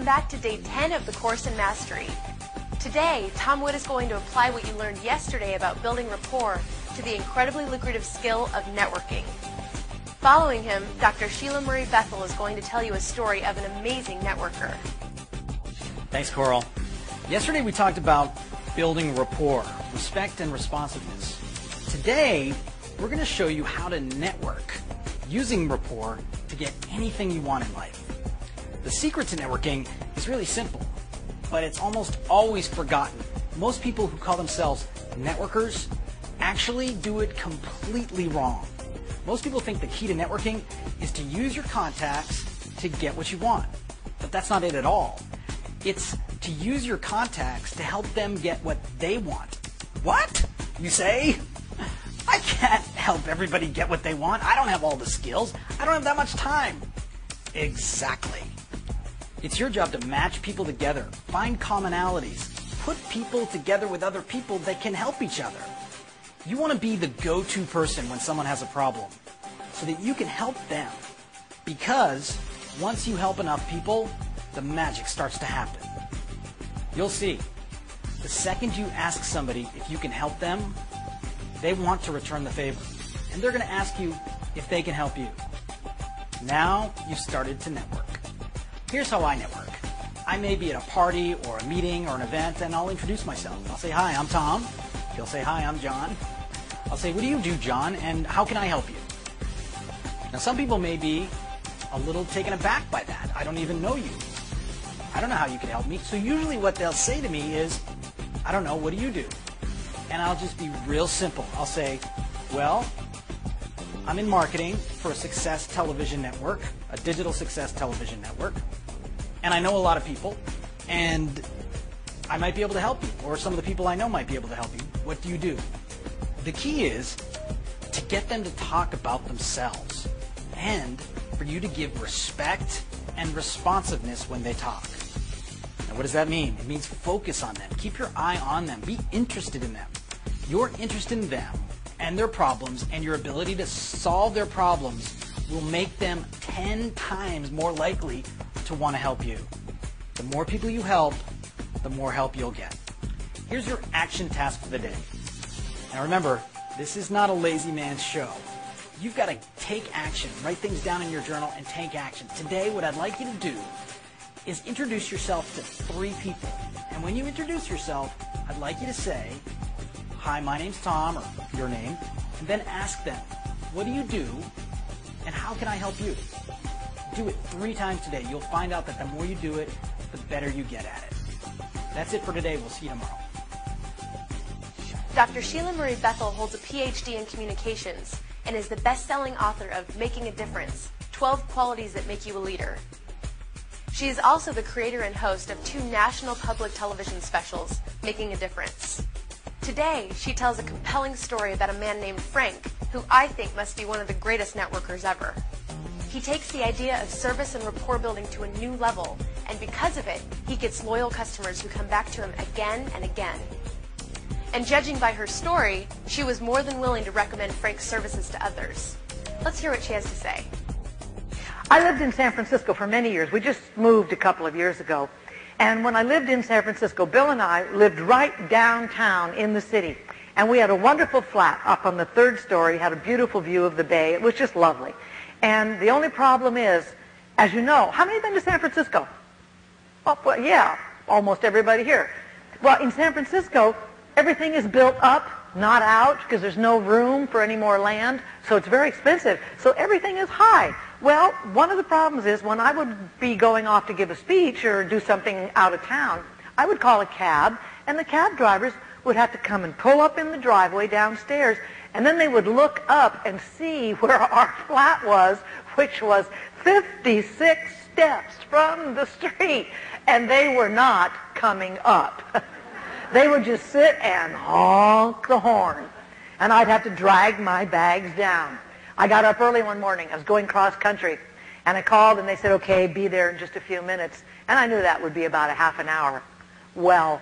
Welcome back to day 10 of the course in mastery. Today, Tom Wood is going to apply what you learned yesterday about building rapport to the incredibly lucrative skill of networking. Following him, Dr. Sheila Marie Bethel is going to tell you a story of an amazing networker. Thanks, Coral. Yesterday we talked about building rapport, respect, and responsiveness. Today, we're going to show you how to network using rapport to get anything you want in life. The secret to networking is really simple, but it's almost always forgotten. Most people who call themselves networkers actually do it completely wrong. Most people think the key to networking is to use your contacts to get what you want, but that's not it at all. It's to use your contacts to help them get what they want. What? You say? I can't help everybody get what they want. I don't have all the skills. I don't have that much time. Exactly. It's your job to match people together, find commonalities, put people together with other people that can help each other. You want to be the go-to person when someone has a problem so that you can help them. Because once you help enough people, the magic starts to happen. You'll see. The second you ask somebody if you can help them, they want to return the favor. And they're going to ask you if they can help you. Now you've started to network. Here's how I network. I may be at a party or a meeting or an event, and I'll introduce myself. I'll say, hi, I'm Tom. He'll say, hi, I'm John. I'll say, what do you do, John, and how can I help you? Now, some people may be a little taken aback by that. I don't even know you. I don't know how you can help me. So usually what they'll say to me is, I don't know, what do you do? And I'll just be real simple. I'll say, well, I'm in marketing for a success television network, a digital success television network, and I know a lot of people, and I might be able to help you, or some of the people I know might be able to help you. What do you do? The key is to get them to talk about themselves, and for you to give respect and responsiveness when they talk. Now, what does that mean? It means focus on them. Keep your eye on them. Be interested in them. Your interest in them and their problems and your ability to solve their problems will make them 10 times more likely to want to help you. The more people you help, the more help you'll get. Here's your action task for the day. Now remember, this is not a lazy man's show. You've got to take action. Write things down in your journal and take action. Today, what I'd like you to do is introduce yourself to 3 people. And when you introduce yourself, I'd like you to say, hi, my name's Tom, or your name, and then ask them, what do you do, and how can I help you? Do it 3 times today. You'll find out that the more you do it, the better you get at it. That's it for today. We'll see you tomorrow. Dr. Sheila Marie Bethel holds a PhD in communications and is the best-selling author of Making a Difference, 12 Qualities That Make You a Leader. She is also the creator and host of 2 national public television specials, Making a Difference. Today, she tells a compelling story about a man named Frank, who I think must be one of the greatest networkers ever. He takes the idea of service and rapport building to a new level, and because of it, he gets loyal customers who come back to him again and again. And judging by her story, she was more than willing to recommend Frank's services to others. Let's hear what she has to say. I lived in San Francisco for many years. We just moved a couple of years ago. And when I lived in San Francisco, Bill and I lived right downtown in the city. And we had a wonderful flat up on the 3rd story, had a beautiful view of the bay. It was just lovely. And the only problem is, as you know, how many have been to San Francisco? Oh, well, yeah, almost everybody here. Well, in San Francisco, everything is built up, not out, because there's no room for any more land. So it's very expensive. So everything is high. Well, one of the problems is when I would be going off to give a speech or do something out of town, I would call a cab, and the cab drivers would have to come and pull up in the driveway downstairs, and then they would look up and see where our flat was, which was 56 steps from the street, and they were not coming up. They would just sit and honk the horn, and I'd have to drag my bags down. I got up early one morning. I was going cross country, and I called, and they said, okay, be there in just a few minutes. And I knew that would be about a half an hour. Well,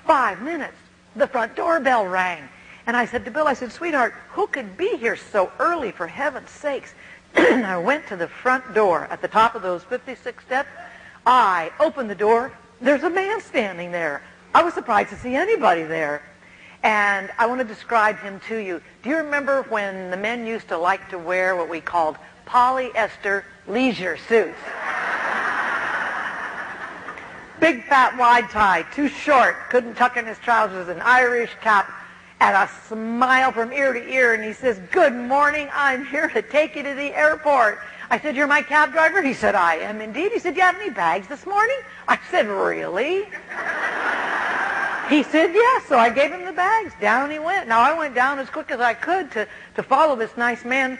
5 minutes, the front doorbell rang. And I said to Bill, I said, sweetheart, who could be here so early, for heaven's sakes? And I went to the front door at the top of those 56 steps. I opened the door. There's a man standing there. I was surprised to see anybody there. And I want to describe him to you. Do you remember when the men used to like to wear what we called polyester leisure suits? Big, fat, wide tie, too short, couldn't tuck in his trousers, an Irish cap, and a smile from ear to ear. And he says, "Good morning, I'm here to take you to the airport." I said, "You're my cab driver?" He said, "I am indeed." He said, "Do you have any bags this morning?" I said, "Really?" He said, "Yes." So I gave him the bags. Down he went. Now I went down as quick as I could to follow this nice man.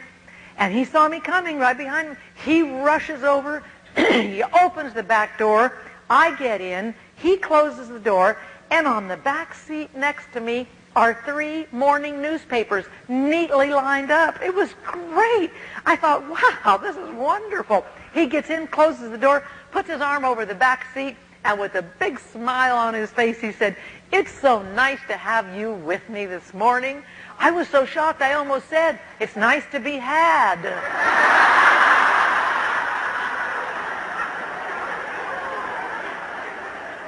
And he saw me coming right behind him. He rushes over. He opens the back door. I get in. He closes the door. And on the back seat next to me are 3 morning newspapers neatly lined up. It was great. I thought, wow, this is wonderful. He gets in, closes the door, puts his arm over the back seat, and with a big smile on his face, he said, "It's so nice to have you with me this morning." I was so shocked, I almost said, "It's nice to be had."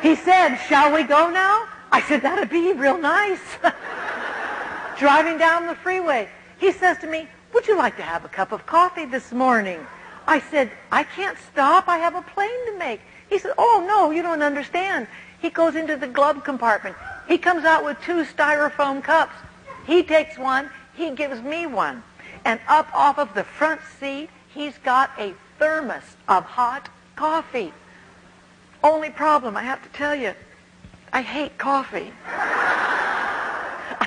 He said, "Shall we go now?" I said, "That'd be real nice." Driving down the freeway, he says to me, "Would you like to have a cup of coffee this morning?" I said, "I can't stop. I have a plane to make." He said, "Oh, no, you don't understand." He goes into the glove compartment. He comes out with 2 styrofoam cups. He takes one. He gives me one. And up off of the front seat, he's got a thermos of hot coffee. Only problem, I have to tell you, I hate coffee.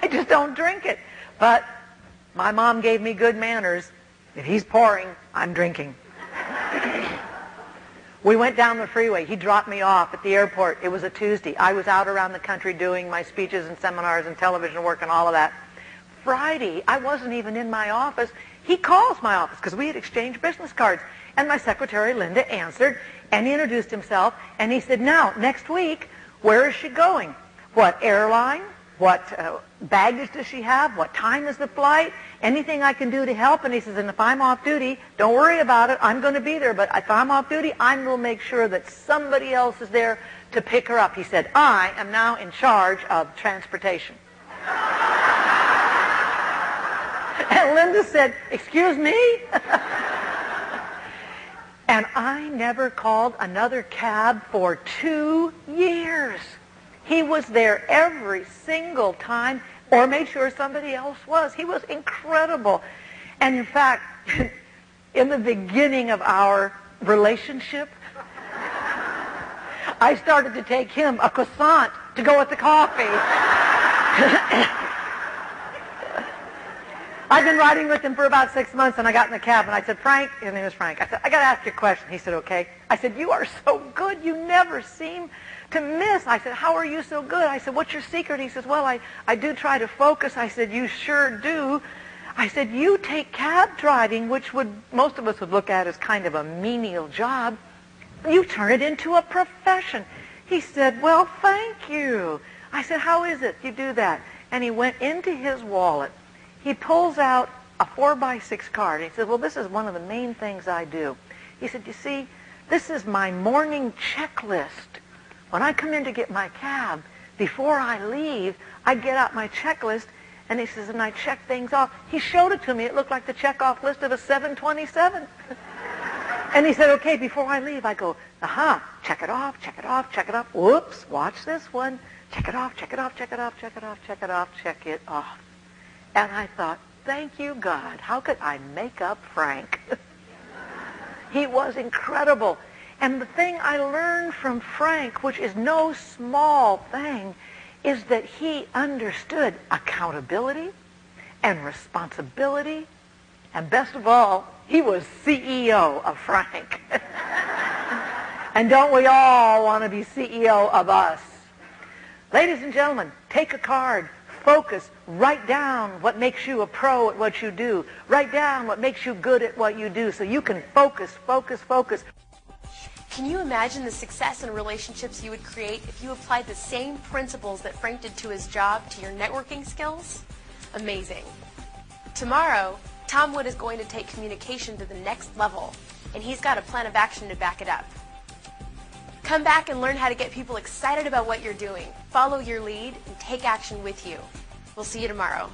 I just don't drink it. But my mom gave me good manners. If he's pouring, I'm drinking. We went down the freeway. He dropped me off at the airport. It was a Tuesday. I was out around the country doing my speeches and seminars and television work and all of that. Friday, I wasn't even in my office. He calls my office because we had exchanged business cards. And my secretary, Linda, answered, and he introduced himself. And he said, "Now, next week, where is she going? What airline? What baggage does she have? What time is the flight? Anything I can do to help?" And he says, "And if I'm off duty, don't worry about it. I'm going to be there. But if I'm off duty, I will make sure that somebody else is there to pick her up." He said, "I am now in charge of transportation." And Linda said, "Excuse me?" And I never called another cab for 2 years. He was there every single time, or made sure somebody else was. He was incredible. And in fact, in the beginning of our relationship, I started to take him a croissant to go with the coffee. I've been riding with him for about 6 months, and I got in the cab, and I said, "Frank," his name is Frank, I said, "I got to ask you a question." He said, "Okay." I said, "You are so good. You never seem to miss." I said, "How are you so good?" I said, "What's your secret?" He says, "Well, I do try to focus." I said, "You sure do." I said, "You take cab driving, which most of us would look at as kind of a menial job. You turn it into a profession." He said, "Well, thank you." I said, "How is it you do that?" And he went into his wallet. He pulls out a 4x6 card. He said, "Well, this is one of the main things I do." He said, "You see, this is my morning checklist. When I come in to get my cab, before I leave, I get out my checklist," and he says, "and I check things off." He showed it to me. It looked like the check-off list of a 727. And he said, "Okay, before I leave," I go, "check it off, check it off, check it off. Whoops, watch this one. Check it off, check it off, check it off, check it off, check it off, check it off." And I thought, thank you, God. How could I make up Frank? He was incredible. And the thing I learned from Frank, which is no small thing, is that he understood accountability and responsibility. And best of all, he was CEO of Frank. And don't we all want to be CEO of us? Ladies and gentlemen, take a card. Focus. Write down what makes you a pro at what you do. Write down what makes you good at what you do so you can focus, focus, focus. Can you imagine the success and relationships you would create if you applied the same principles that Frank did to his job to your networking skills? Amazing. Tomorrow, Tom Wood is going to take communication to the next level, and he's got a plan of action to back it up. Come back and learn how to get people excited about what you're doing. Follow your lead and take action with you. We'll see you tomorrow.